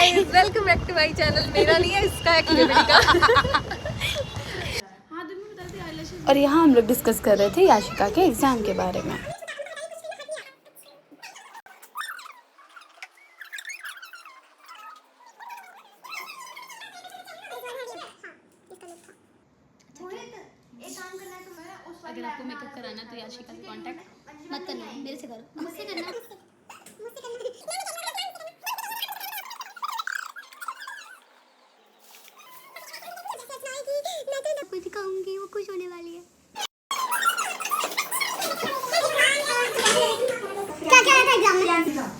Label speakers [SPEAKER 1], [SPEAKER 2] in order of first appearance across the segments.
[SPEAKER 1] Guys, welcome back to my channel. मेरा नहीं है, इसका एक्टिविटी का।
[SPEAKER 2] और यहाँ हम लोग डिस्कस कर रहे थे याशिका के एग्ज़ाम के बारे में। अगर आपको मेकअप कराना है तो याशिका से कांटेक्ट मत करना, मेरे से करो, मुझसे करना। मैं दिखाऊंगी, वो खुश होने वाली है। क्या क्या आया था एग्जाम में?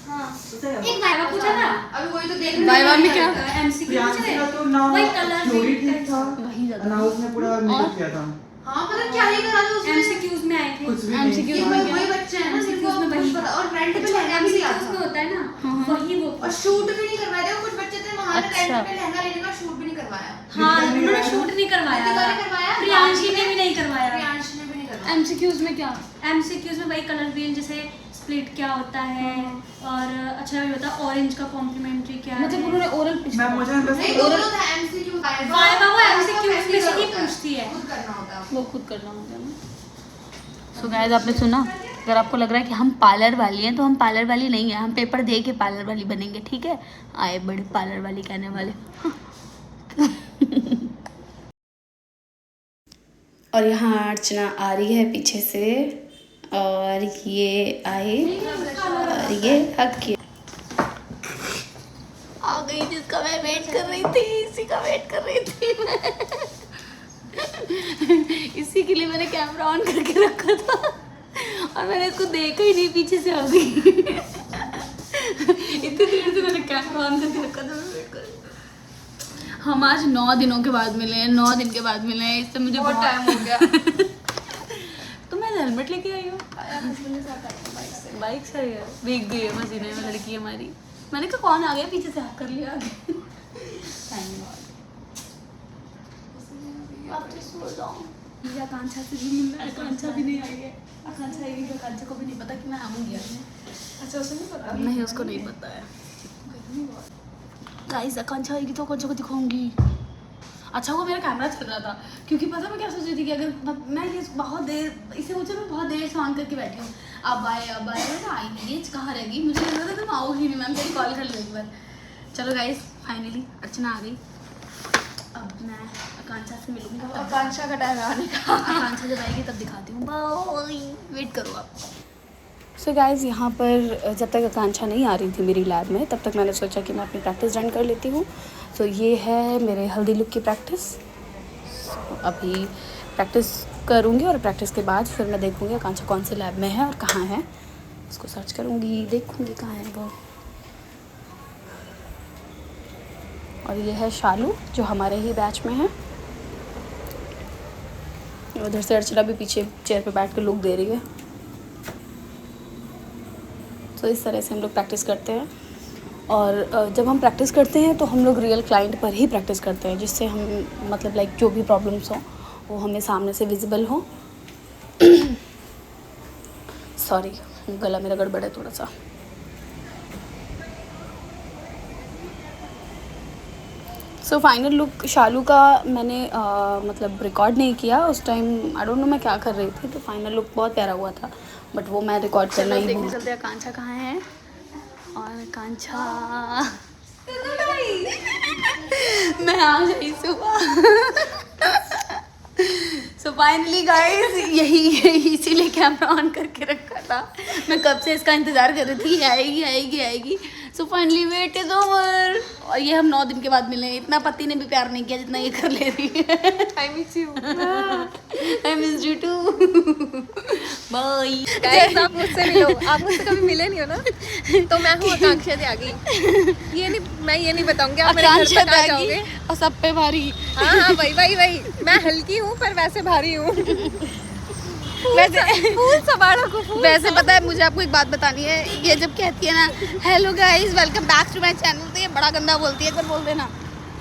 [SPEAKER 2] हाँ, एक वाइवा पूछा था। अभी वही तो देख रहे हैं। वाइवा में क्या? एमसीक्यू पूछा था। वही कलर था। वही ज्यादा। ना उसने पूरा मेकअप किया था। हाँ, पता क्या ही करा था उसने? एमसीक्यूज में आए थे। एमसीक्यूज में वही बच्चे हैं ना, एमसीक्यूज में वही पता। और रेंट पे लहंगा भी लिया था। होता है ना, वही वो। और शूट भी नहीं करवाया था। कुछ बच्चे थे वहां पे रेंट पे लहंगा लेने का, शूट भी नहीं करवाया। हाँ, उन्होंने शूट नहीं करवाया। प्रियांशी ने भी नहीं करवाया। एमसीक्यूज में क्या? एमसीक्यूज में वही कलर व्हील, जैसे स्प्लिट क्या होता है और अच्छा भी होता है, ऑरेंज का कॉम्प्लीमेंट्री क्या है। मतलब उन्होंने ओरल पूछा। मैं मुझे नहीं ओरल था, एमसीक्यू वाइवा वो एमसीक्यूज में से ही पूछती है। खुद करना होता है, वो खुद करना होता है ना। सो गाइस, आपने सुना? अगर आपको लग रहा है कि हम पार्लर वाली हैं तो हम पार्लर वाली नहीं है, हम पेपर दे के पार्लर वाली बनेंगे, ठीक है? आए बड़े पार्लर वाली कहने वाले। और यहाँ अर्चना आ रही है पीछे से और ये आए और ये हक आ गई, जिसका मैं वेट कर रही थी, इसी का वेट कर रही थी मैं। इसी के लिए मैंने कैमरा ऑन करके रखा था और मैंने इसको देखा ही नहीं, पीछे से आ गई। इतनी देर से मैंने कैमरा ऑन करके रखा था, मैं वेट कर रही थी। हम आज 9 दिनों के बाद मिले हैं, 9 दिन के बाद मिले हैं, इससे मुझे बहुत टाइम हो गया। तो मैं हेलमेट लेके आई हूँ, बाइक से है, भीग गई है मसीने में लड़की हमारी। मैंने कहा कौन आ गया, पीछे से हाथ कर लिया आगे। आकांक्षा से भी मिलना है, आकांक्षा भी नहीं आई है। आकांक्षा आएगी, आकांक्षा को भी नहीं पता कि मैं आऊँगी। अच्छा, उसे नहीं पता? नहीं, उसको नहीं पता है। गाइस, आकांक्षा आएगी तो आकांक्षा को दिखाऊंगी। अच्छा हुआ मेरा कैमरा चल रहा था, क्योंकि पता मैं क्या सोच रही थी कि अगर मैं ये बहुत देर इसे मुझे मैं बहुत देर से ऑन करके बैठी हूँ, अब आए मैं आई नहीं, ये कहाँ रहेगी, मुझे लग रहा था तुम आओगी नहीं, मैम तेरी कॉल कर लो एक बार। चलो गाइस, फाइनली अर्चना आ गई। अब मैं आकांक्षा से मिलूंगी। आकांक्षा का टाइम आने का। आकांक्षा जब आएगी तब दिखाती हूँ, बाय, वेट करो आप। सो गाइज़, यहाँ पर जब तक आकांक्षा नहीं आ रही थी मेरी लैब में, तब तक मैंने सोचा कि मैं अपनी प्रैक्टिस डन कर लेती हूँ। सो ये है मेरे हल्दी लुक की प्रैक्टिस। अभी प्रैक्टिस करूँगी और प्रैक्टिस के बाद फिर मैं देखूँगी आकांक्षा कौन से लैब में है और कहाँ है, उसको सर्च करूँगी, देखूँगी कहाँ है वो। और ये है शालू, जो हमारे ही बैच में है। उधर से अर्चना भी पीछे चेयर पे बैठ कर लुक दे रही है। तो इस तरह से हम लोग प्रैक्टिस करते हैं। और जब हम प्रैक्टिस करते हैं तो हम लोग रियल क्लाइंट पर ही प्रैक्टिस करते हैं, जिससे हम मतलब लाइक जो भी प्रॉब्लम्स हो वो हमें सामने से विजिबल हो। सॉरी, गला मेरा गड़बड़ है थोड़ा सा। सो फाइनल लुक शालू का मैंने मतलब रिकॉर्ड नहीं किया उस टाइम, आई डोंट नो मैं क्या कर रही थी। तो फाइनल लुक बहुत प्यारा हुआ था, बट वो मैं रिकॉर्ड करना ही भूल। चलते आकांक्षा कहाँ है? और आकांक्षा मैं आ गई सुबह। सो फाइनली गाइस, यही इसीलिए कैमरा ऑन करके रखा था। मैं कब से इसका इंतज़ार कर रही थी, आएगी। So finally wait is over. और ये हम 9 दिन के बाद मिले। इतना पति ने भी प्यार नहीं किया जितना ये कर ले रही है। I miss you. I miss you too. Bye guys,
[SPEAKER 1] आप मुझसे मिलो, आप मुझसे कभी मिले नहीं हो ना, तो मैं हूँ आकांक्षा त्यागी। मैं ये नहीं बताऊंगी आप मेरे घर तक आ जाओगे।
[SPEAKER 2] और सब पे भारी।
[SPEAKER 1] हाँ, वही मैं हल्की हूँ पर वैसे भारी हूँ।
[SPEAKER 2] वैसे पता है, मुझे आपको एक बात बतानी है। ये जब कहती है ना hello guys welcome back to my channel, तो ये बड़ा गंदा बोलती है। एक बार बोल देना,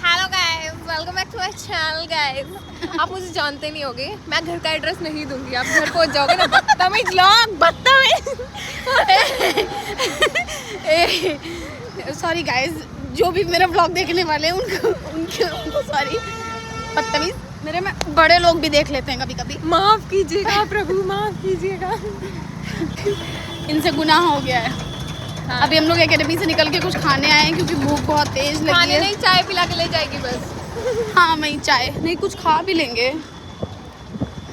[SPEAKER 1] hello guys welcome back to my channel. Guys, आप मुझे जानते नहीं होगे, मैं घर का एड्रेस नहीं दूंगी, आप घर पहुंच जाओगे ना। बदतमीज लोग, बदतमीज।
[SPEAKER 2] सॉरी गाइस, जो भी मेरा व्लॉग देखने वाले हैं उनको सॉरी, बदतमीज। मेरे में बड़े लोग भी देख लेते हैं कभी कभी।
[SPEAKER 1] माफ कीजिएगा प्रभु, माफ कीजिएगा।
[SPEAKER 2] इनसे गुनाह हो गया है।
[SPEAKER 1] हाँ।
[SPEAKER 2] अभी हम लोग एकेडमी से निकल के कुछ खाने आए हैं क्योंकि भूख बहुत तेज लगी
[SPEAKER 1] खाने
[SPEAKER 2] है।
[SPEAKER 1] नहीं, चाय पिला के ले जाएगी बस।
[SPEAKER 2] हाँ वही चाय नहीं, कुछ खा भी लेंगे।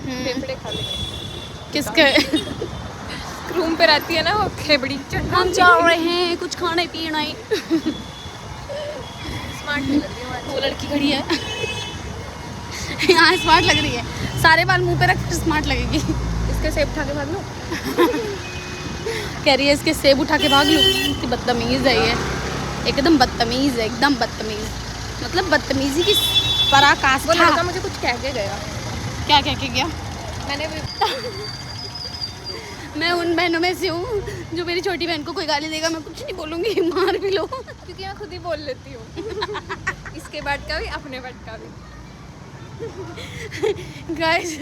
[SPEAKER 1] फेफड़े खा लेंगे।
[SPEAKER 2] किसके?
[SPEAKER 1] रूम पे रहती है ना वो खेबड़ी।
[SPEAKER 2] हम जा रहे हैं कुछ खाने पीना।
[SPEAKER 1] स्मार्ट लग रही है
[SPEAKER 2] वो लड़की खड़ी है यहाँ, स्मार्ट लग रही है। सारे बाल मुंह पे रख कर स्मार्ट लगेगी।
[SPEAKER 1] इसके सेब उठा के भाग लो।
[SPEAKER 2] कह रही है इसके सेब उठा के भाग लूँ। इतनी बदतमीज़ है ये, एकदम बदतमीज़ है, एकदम बदतमीज़। मतलब बदतमीज़ी की पराकाष्ठा।
[SPEAKER 1] वो लड़का मुझे कुछ कह के गया।
[SPEAKER 2] क्या कह के गया?
[SPEAKER 1] मैंने भी
[SPEAKER 2] मैं उन बहनों में से हूँ जो मेरी छोटी बहन को कोई गाली देगा मैं कुछ नहीं बोलूँगी, मार भी लो,
[SPEAKER 1] क्योंकि मैं खुद ही बोल लेती हूँ। इसके बट का भी, अपने बट का भी।
[SPEAKER 2] गाइस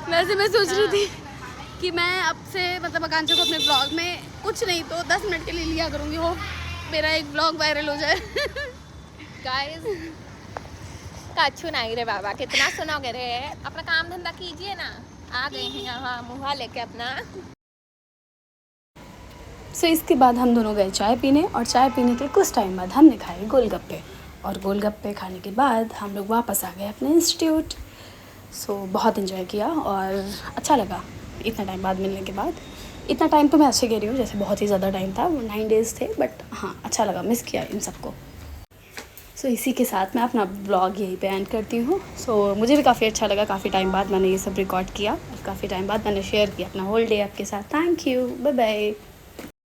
[SPEAKER 2] वैसे मैं सोच रही थी कि मैं अब से मतलब आकांक्षा को अपने ब्लॉग में कुछ नहीं तो 10 मिनट के लिए लिया करूँगी, हो मेरा एक ब्लॉग वायरल हो जाए।
[SPEAKER 1] गाइस काछू नहीं रे बाबा, कितना सुनोगे रे। अपना काम धंधा कीजिए ना। आ गए हैं यहाँ मुँह लेके अपना।
[SPEAKER 2] सो इसके बाद हम दोनों गए चाय पीने, और चाय पीने के कुछ टाइम बाद हमने खाए गोलगप्पे, और गोलगप्पे खाने के बाद हम लोग वापस आ गए अपने इंस्टीट्यूट। सो बहुत इन्जॉय किया और अच्छा लगा इतना टाइम बाद मिलने के बाद। इतना टाइम तो मैं अच्छे कह रही हूँ, जैसे बहुत ही ज़्यादा टाइम था, 9 डेज़ थे, बट हाँ अच्छा लगा, मिस किया इन सबको। सो इसी के साथ मैं अपना ब्लॉग यहीं पे एंड करती हूँ। सो मुझे भी काफ़ी अच्छा लगा, काफ़ी टाइम बाद मैंने ये सब रिकॉर्ड किया, काफ़ी टाइम बाद मैंने शेयर किया अपना होल डे आपके साथ। Thank you, bye bye.